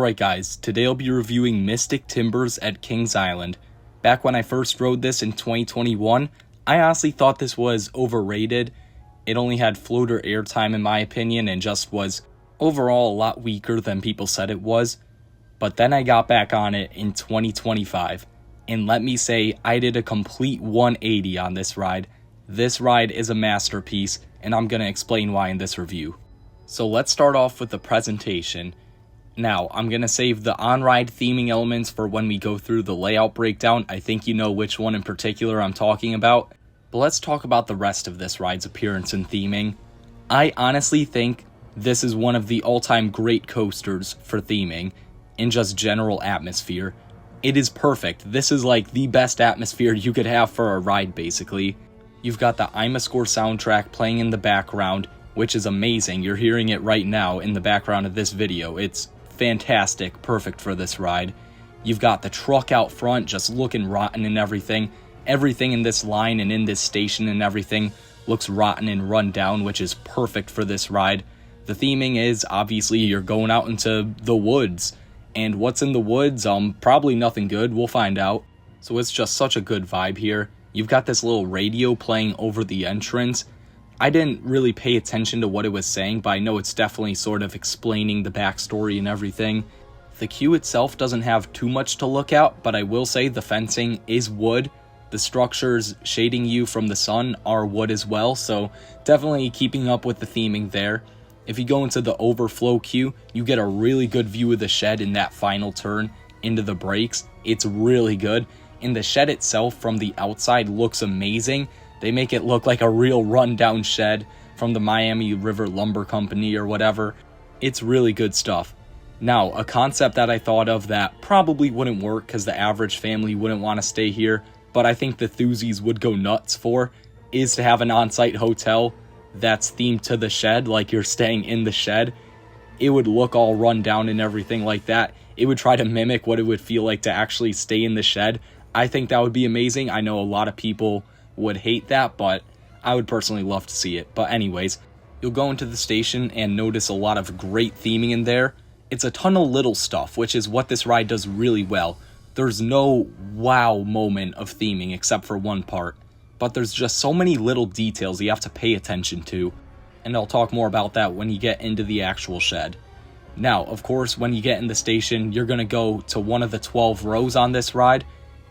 Alright guys, today I'll be reviewing Mystic Timbers at Kings Island. Back when I first rode this in 2021, I honestly thought this was overrated. It only had floater airtime in my opinion and just was overall a lot weaker than people said it was. But then I got back on it in 2025, and let me say I did a complete 180 on this ride. This ride is a masterpiece, and I'm going to explain why in this review. So let's start off with the presentation. Now, I'm going to save the on-ride theming elements for when we go through the layout breakdown. I think you know which one in particular I'm talking about. But let's talk about the rest of this ride's appearance and theming. I honestly think this is one of the all-time great coasters for theming and just general atmosphere. It is perfect. This is like the best atmosphere you could have for a ride, basically. You've got the I'm a Score soundtrack playing in the background, which is amazing. You're hearing it right now in the background of this video. It's fantastic, perfect for this ride. You've got the truck out front just looking rotten and everything. Everything in this line and in this station and everything looks rotten and run down, which is perfect for this ride. The theming is obviously you're going out into the woods, and what's in the woods? Probably nothing good. We'll find out. So it's just such a good vibe here. You've got this little radio playing over the entrance. I didn't really pay attention to what it was saying, but I know it's definitely sort of explaining the backstory and everything. The queue itself doesn't have too much to look at, but I will say the fencing is wood. The structures shading you from the sun are wood as well, so definitely keeping up with the theming there. If you go into the overflow queue, you get a really good view of the shed in that final turn into the brakes. It's really good, and the shed itself from the outside looks amazing. They make it look like a real rundown shed from the Miami River Lumber Company or whatever. It's really good stuff. Now, a concept that I thought of that probably wouldn't work because the average family wouldn't want to stay here, but I think the Thuzies would go nuts for, is to have an on-site hotel that's themed to the shed, like you're staying in the shed. It would look all run down and everything like that. It would try to mimic what it would feel like to actually stay in the shed. I think that would be amazing. I know a lot of people would hate that, but I would personally love to see it. But anyways, you'll go into the station and notice a lot of great theming in there. It's a ton of little stuff, which is what this ride does really well. There's no wow moment of theming except for one part, but there's just so many little details you have to pay attention to, and I'll talk more about that when you get into the actual shed. Now, of course, when you get in the station, you're going to go to one of the 12 rows on this ride,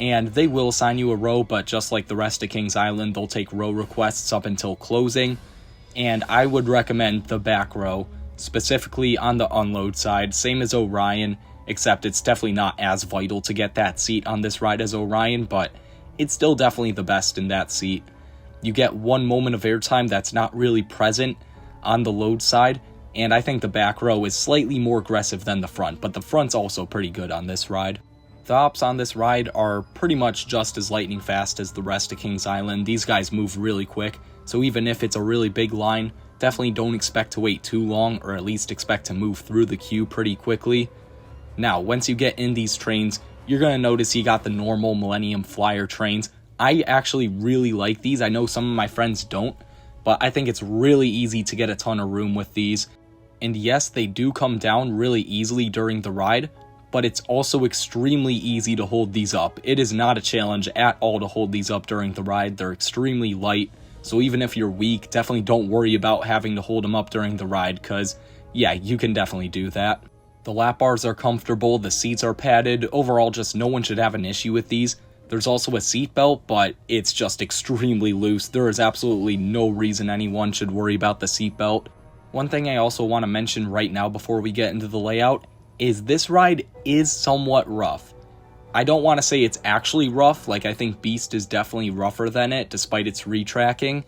and they will assign you a row, but just like the rest of Kings Island, they'll take row requests up until closing. And I would recommend the back row, specifically on the unload side, same as Orion, except it's definitely not as vital to get that seat on this ride as Orion, but it's still definitely the best in that seat. You get one moment of airtime that's not really present on the load side, and I think the back row is slightly more aggressive than the front, but the front's also pretty good on this ride. The ops on this ride are pretty much just as lightning fast as the rest of Kings Island. These guys move really quick, so even if it's a really big line, definitely don't expect to wait too long, or at least expect to move through the queue pretty quickly. Now, once you get in these trains, you're going to notice you got the normal Millennium Flyer trains. I actually really like these. I know some of my friends don't, but I think it's really easy to get a ton of room with these. And yes, they do come down really easily during the ride, but it's also extremely easy to hold these up. It is not a challenge at all to hold these up during the ride. They're extremely light, so even if you're weak, definitely don't worry about having to hold them up during the ride, because yeah, you can definitely do that. The lap bars are comfortable, the seats are padded. Overall, just no one should have an issue with these. There's also a seat belt, but it's just extremely loose. There is absolutely no reason anyone should worry about the seat belt. One thing I also want to mention right now before we get into the layout is this ride is somewhat rough. I don't want to say it's actually rough, like I think Beast is definitely rougher than it despite its retracking.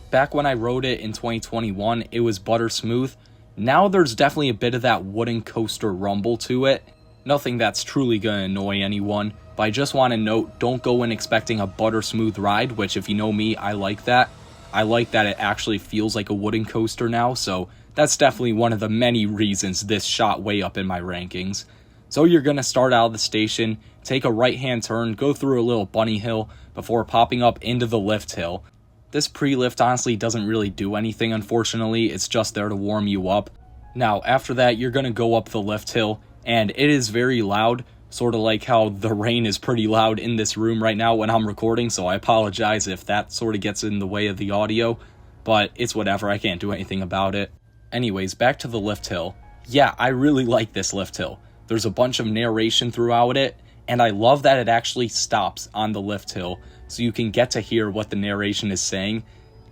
Back when I rode it in 2021, it was butter smooth. Now there's definitely a bit of that wooden coaster rumble to it. Nothing that's truly going to annoy anyone, but I just want to note, don't go in expecting a butter smooth ride, which if you know me, I like that. I like that it actually feels like a wooden coaster now, so that's definitely one of the many reasons this shot way up in my rankings. So you're going to start out of the station, take a right-hand turn, go through a little bunny hill before popping up into the lift hill. This pre-lift honestly doesn't really do anything, unfortunately. It's just there to warm you up. Now, after that, you're going to go up the lift hill, and it is very loud, sort of like how the rain is pretty loud in this room right now when I'm recording, so I apologize if that sort of gets in the way of the audio, but it's whatever, I can't do anything about it. Anyways, back to the lift hill. Yeah, I really like this lift hill. There's a bunch of narration throughout it, and I love that it actually stops on the lift hill, so you can get to hear what the narration is saying,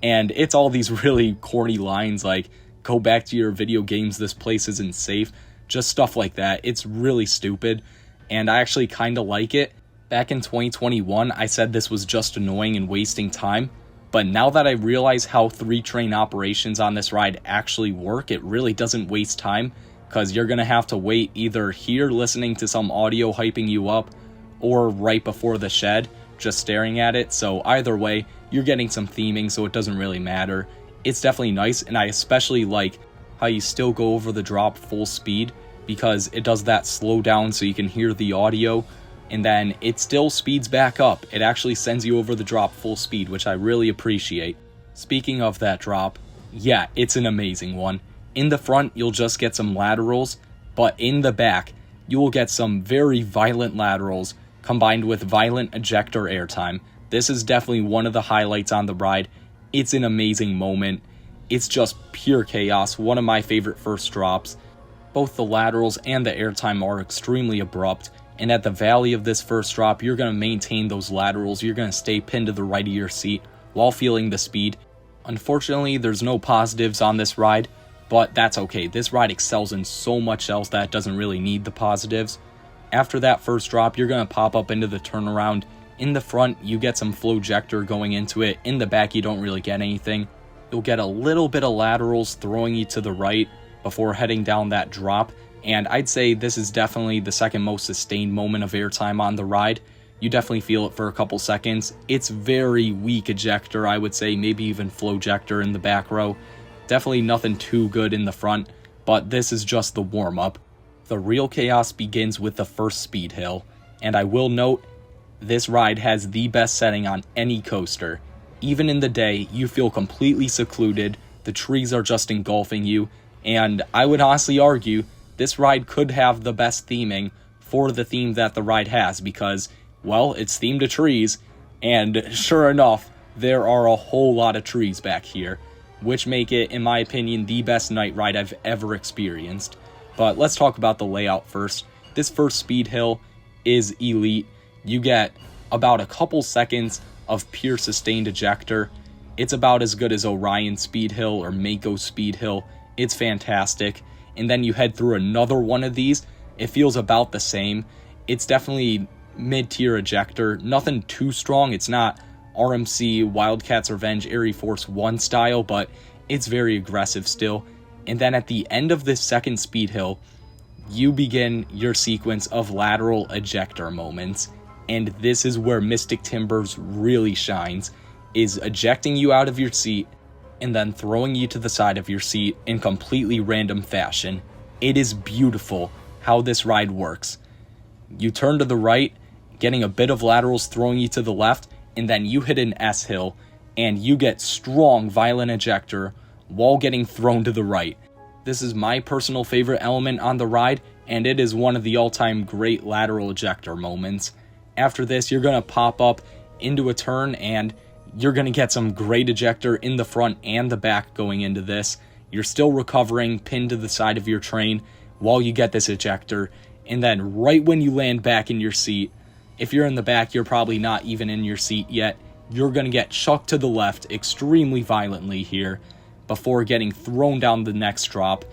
and it's all these really corny lines like, go back to your video games, this place isn't safe, just stuff like that. It's really stupid, and I actually kind of like it. Back in 2021, I said this was just annoying and wasting time, but now that I realize how 3-train operations on this ride actually work, it really doesn't waste time, because you're going to have to wait either here listening to some audio hyping you up, or right before the shed, just staring at it. So either way, you're getting some theming, so it doesn't really matter. It's definitely nice, and I especially like how you still go over the drop full speed, because it does that slow down so you can hear the audio, and then it still speeds back up. It actually sends you over the drop full speed, which I really appreciate. Speaking of that drop, yeah, it's an amazing one. In the front, you'll just get some laterals, but in the back, you will get some very violent laterals combined with violent ejector airtime. This is definitely one of the highlights on the ride. It's an amazing moment. It's just pure chaos, one of my favorite first drops. Both the laterals and the airtime are extremely abrupt, and at the valley of this first drop, you're going to maintain those laterals. You're going to stay pinned to the right of your seat while feeling the speed. Unfortunately, there's no positives on this ride, but that's okay. This ride excels in so much else that it doesn't really need the positives. After that first drop, you're going to pop up into the turnaround. In the front, you get some flowjector going into it. In the back, you don't really get anything. You'll get a little bit of laterals throwing you to the right before heading down that drop, and I'd say this is definitely the second most sustained moment of airtime on the ride. You definitely feel it for a couple seconds. It's very weak ejector, I would say, maybe even flowjector in the back row. Definitely nothing too good in the front, but this is just the warm-up. The real chaos begins with the first speed hill, and I will note, this ride has the best setting on any coaster. Even in the day, you feel completely secluded, the trees are just engulfing you, and I would honestly argue this ride could have the best theming for the theme that the ride has, because, well, it's themed to trees, and sure enough, there are a whole lot of trees back here, which make it, in my opinion, the best night ride I've ever experienced. But let's talk about the layout first. This first speed hill is elite. You get about a couple seconds of pure sustained ejector. It's about as good as Orion Speed Hill or Mako Speed Hill. It's fantastic. And then you head through another one of these. It feels about the same. It's definitely mid-tier ejector. Nothing too strong. It's not RMC, Wildcats Revenge, Airy Force 1 style, but it's very aggressive still. And then at the end of this second speed hill, you begin your sequence of lateral ejector moments. And this is where Mystic Timbers really shines, is ejecting you out of your seat and then throwing you to the side of your seat in completely random fashion. It is beautiful how this ride works. You turn to the right, getting a bit of laterals throwing you to the left, and then you hit an S hill, and you get strong violent ejector while getting thrown to the right. This is my personal favorite element on the ride, and it is one of the all-time great lateral ejector moments. After this, you're going to pop up into a turn, and you're going to get some great ejector in the front and the back going into this. You're still recovering, pinned to the side of your train while you get this ejector, and then right when you land back in your seat, if you're in the back, you're probably not even in your seat yet, you're going to get chucked to the left extremely violently here before getting thrown down the next drop,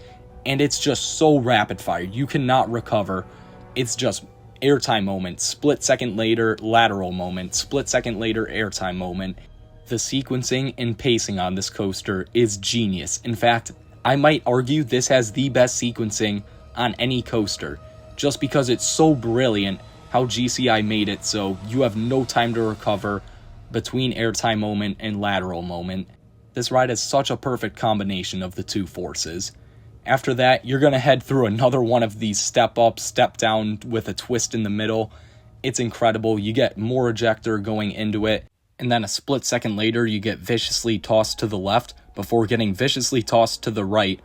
and it's just so rapid fire. You cannot recover. It's just airtime moment, split second later, lateral moment, split second later, airtime moment. The sequencing and pacing on this coaster is genius. In fact, I might argue this has the best sequencing on any coaster, just because it's so brilliant how GCI made it so you have no time to recover between airtime moment and lateral moment. This ride has such a perfect combination of the two forces. After that, you're going to head through another one of these step up, step down with a twist in the middle. It's incredible. You get more ejector going into it, and then a split second later, you get viciously tossed to the left before getting viciously tossed to the right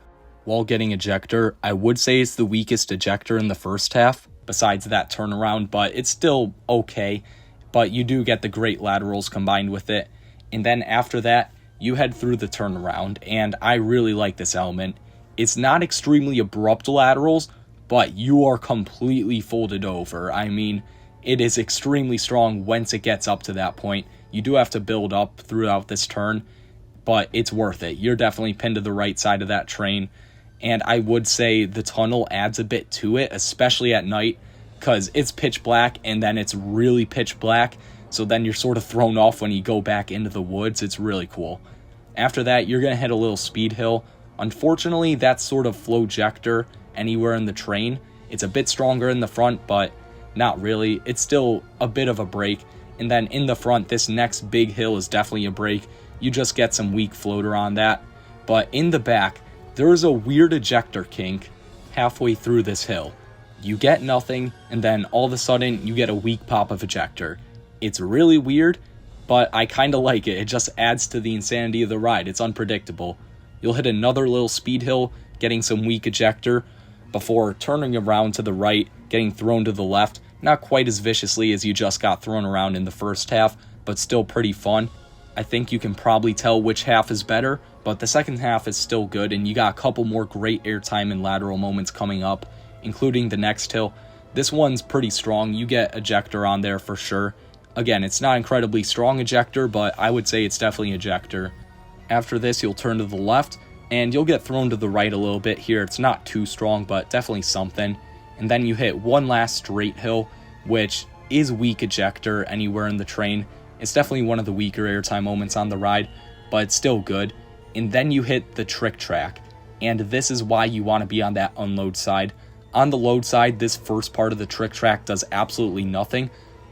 while getting ejector. I would say it's the weakest ejector in the first half, besides that turnaround, but it's still okay. But you do get the great laterals combined with it. And then after that, you head through the turnaround, and I really like this element. It's not extremely abrupt laterals, but you are completely folded over. I mean, it is extremely strong once it gets up to that point. You do have to build up throughout this turn, but it's worth it. You're definitely pinned to the right side of that train, and I would say the tunnel adds a bit to it, especially at night, because it's pitch black, and then it's really pitch black, so then you're sort of thrown off when you go back into the woods. It's really cool. After that, you're going to hit a little speed hill. Unfortunately, that's sort of flowjector anywhere in the train. It's a bit stronger in the front, but not really. It's still a bit of a break. And then in the front, this next big hill is definitely a break. You just get some weak floater on that. But in the back, there is a weird ejector kink halfway through this hill. You get nothing, and then all of a sudden, you get a weak pop of ejector. It's really weird, but I kind of like it. It just adds to the insanity of the ride. It's unpredictable. You'll hit another little speed hill, getting some weak ejector, before turning around to the right, getting thrown to the left. Not quite as viciously as you just got thrown around in the first half, but still pretty fun. I think you can probably tell which half is better, but the second half is still good, and you got a couple more great airtime and lateral moments coming up, including the next hill. This one's pretty strong. You get ejector on there for sure. Again, it's not incredibly strong ejector, but I would say it's definitely ejector. After this, you'll turn to the left, and you'll get thrown to the right a little bit here. It's not too strong, but definitely something. And then you hit one last straight hill, which is weak ejector anywhere in the train. It's definitely one of the weaker airtime moments on the ride, but it's still good. And then you hit the trick track, and this is why you want to be on that unload side. On the load side, this first part of the trick track does absolutely nothing,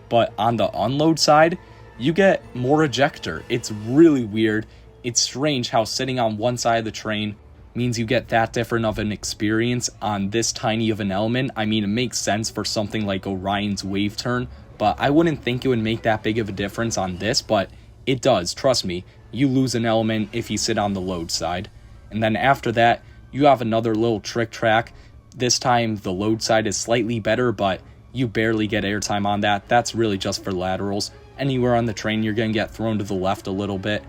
but on the unload side, you get more ejector. It's really weird. It's strange how sitting on one side of the train means you get that different of an experience on this tiny of an element. I mean, it makes sense for something like Orion's wave turn, but I wouldn't think it would make that big of a difference on this, but it does. Trust me, you lose an element if you sit on the load side. And then after that, you have another little trick track. This time, the load side is slightly better, but you barely get airtime on that. That's really just for laterals. Anywhere on the train, you're going to get thrown to the left a little bit.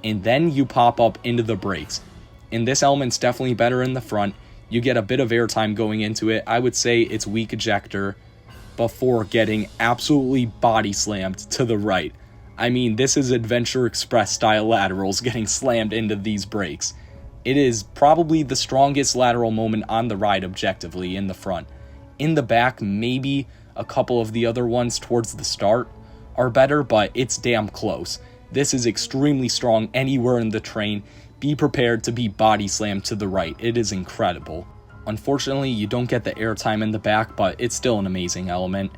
And then you pop up into the brakes. And this element's definitely better in the front. You get a bit of airtime going into it. I would say it's weak ejector before getting absolutely body slammed to the right. I mean, this is Adventure Express style laterals getting slammed into these brakes. It is probably the strongest lateral moment on the ride objectively in the front. In the back, maybe a couple of the other ones towards the start are better, but it's damn close. This is extremely strong anywhere in the train. Be prepared to be body slammed to the right. It is incredible. Unfortunately, you don't get the airtime in the back, but it's still an amazing element.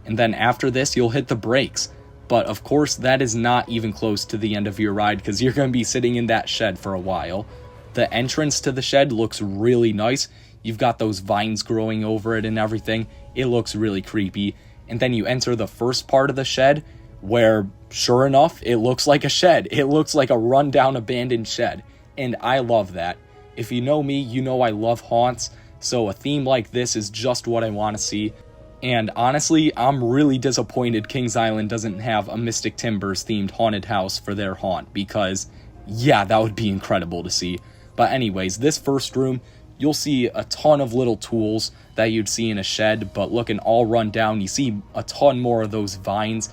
And then after this, you'll hit the brakes. But of course, that is not even close to the end of your ride because you're going to be sitting in that shed for a while. The entrance to the shed looks really nice. You've got those vines growing over it and everything. It looks really creepy. And then you enter the first part of the shed where, sure enough, it looks like a shed. It looks like a rundown abandoned shed. And I love that. If you know me, you know I love haunts. So a theme like this is just what I want to see. And honestly, I'm really disappointed Kings Island doesn't have a Mystic Timbers themed haunted house for their haunt because, yeah, that would be incredible to see. But anyways, this first room, you'll see a ton of little tools that you'd see in a shed, but looking all run down, you see a ton more of those vines.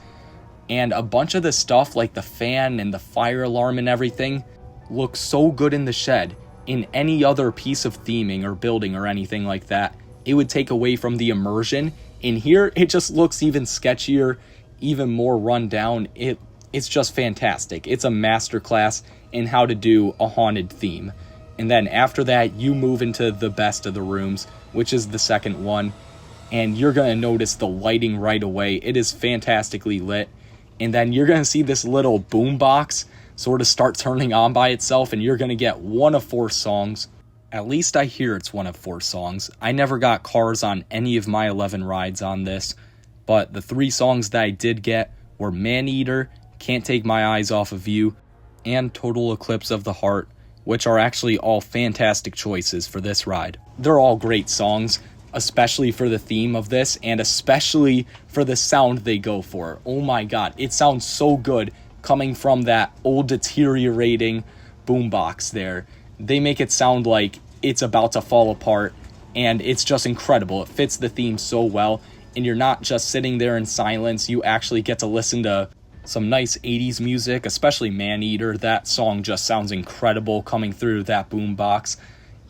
And a bunch of the stuff like the fan and the fire alarm and everything looks so good in the shed. In any other piece of theming or building or anything like that, it would take away from the immersion. In here, it just looks even sketchier, even more run down. It's just fantastic. It's a masterclass in how to do a haunted theme. And then after that, you move into the best of the rooms, which is the second one. And you're going to notice the lighting right away. It is fantastically lit. And then you're going to see this little boombox sort of start turning on by itself, and you're going to get one of 4 songs. At least I hear it's one of 4 songs. I never got cars on any of my 11 rides on this, but the 3 songs that I did get were Maneater, Can't Take My Eyes Off of You, and Total Eclipse of the Heart, which are actually all fantastic choices for this ride. They're all great songs, especially for the theme of this, and especially for the sound they go for. Oh my god, it sounds so good coming from that old deteriorating boombox there. They make it sound like it's about to fall apart, and it's just incredible. It fits the theme so well, and you're not just sitting there in silence. You actually get to listen to some nice 80s music, especially Maneater. That song just sounds incredible coming through that boombox.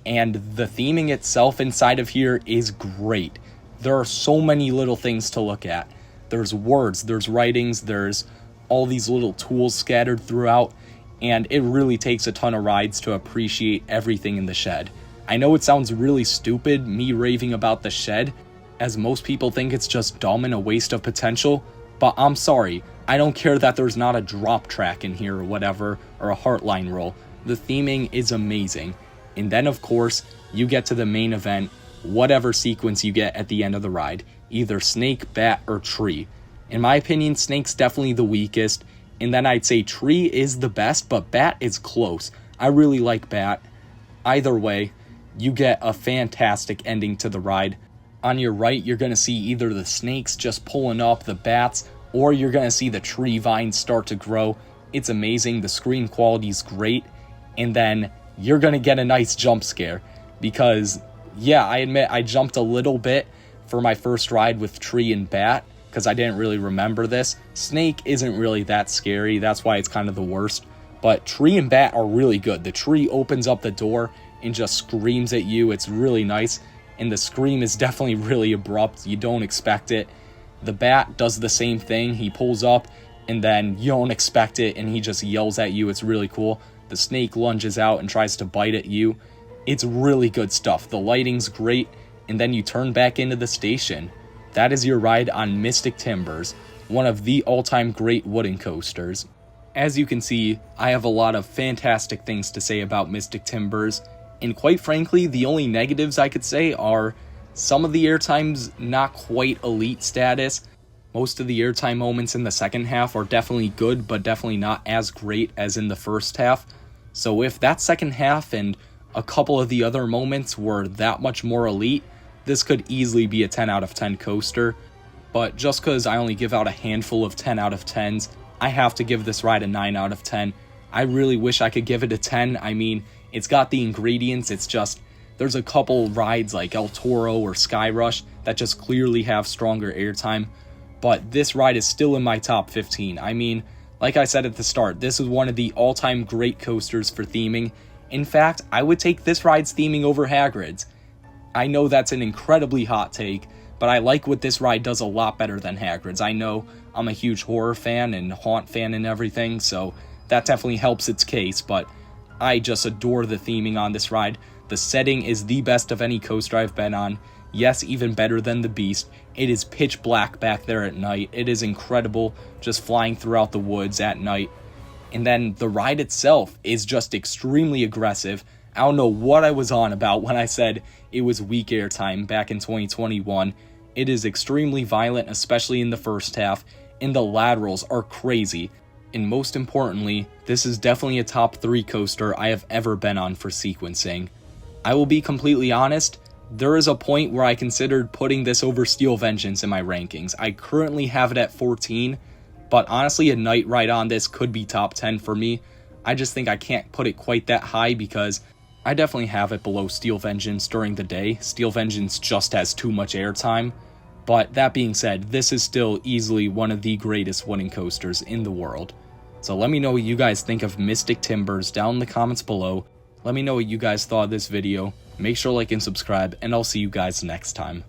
And the theming itself inside of here is great. There are so many little things to look at. There's words, there's writings, there's all these little tools scattered throughout, and it really takes a ton of rides to appreciate everything in the shed. I know it sounds really stupid, me raving about the shed, as most people think it's just dumb and a waste of potential, but I'm sorry, I don't care that there's not a drop track in here or whatever, or a heartline roll. The theming is amazing. And then, of course, you get to the main event, whatever sequence you get at the end of the ride, either snake, bat, or tree. In my opinion, snake's definitely the weakest, and then I'd say tree is the best, but bat is close. I really like bat. Either way, you get a fantastic ending to the ride. On your right, you're going to see either the snakes just pulling up the bats, or you're going to see the tree vines start to grow. It's amazing. The screen quality is great. And then you're going to get a nice jump scare because, yeah, I admit I jumped a little bit for my first ride with tree and bat because I didn't really remember this. Snake isn't really that scary. That's why it's kind of the worst. But tree and bat are really good. The tree opens up the door and just screams at you. It's really nice. And the scream is definitely really abrupt. You don't expect it. The bat does the same thing. He pulls up and then you don't expect it and he just yells at you. It's really cool. The snake lunges out and tries to bite at you. It's really good stuff. The lighting's great. And then you turn back into the station. That is your ride on Mystic Timbers, one of the all-time great wooden coasters. As you can see, I have a lot of fantastic things to say about Mystic Timbers. And quite frankly, the only negatives I could say are some of the airtime's not quite elite status. Most of the airtime moments in the second half are definitely good, but definitely not as great as in the first half. So if that second half and a couple of the other moments were that much more elite, this could easily be a 10 out of 10 coaster. But just because I only give out a handful of 10 out of 10s, I have to give this ride a 9 out of 10. I really wish I could give it a 10. I mean, it's got the ingredients, it's just, there's a couple rides like El Toro or Sky Rush that just clearly have stronger airtime, but this ride is still in my top 15. I mean, like I said at the start, this is one of the all-time great coasters for theming. In fact, I would take this ride's theming over Hagrid's. I know that's an incredibly hot take, but I like what this ride does a lot better than Hagrid's. I know I'm a huge horror fan and haunt fan and everything, so that definitely helps its case, but I just adore the theming on this ride. The setting is the best of any coaster I've been on. Yes, even better than the Beast. It is pitch black back there at night. It is incredible just flying throughout the woods at night. And then the ride itself is just extremely aggressive. I don't know what I was on about when I said it was weak airtime back in 2021. It is extremely violent, especially in the first half, and the laterals are crazy. And most importantly, this is definitely a top 3 coaster I have ever been on for sequencing. I will be completely honest, there is a point where I considered putting this over Steel Vengeance in my rankings. I currently have it at 14, but honestly a night ride on this could be top 10 for me. I just think I can't put it quite that high because I definitely have it below Steel Vengeance during the day. Steel Vengeance just has too much airtime. But that being said, this is still easily one of the greatest wooden coasters in the world. So let me know what you guys think of Mystic Timbers down in the comments below. Let me know what you guys thought of this video. Make sure to like and subscribe, and I'll see you guys next time.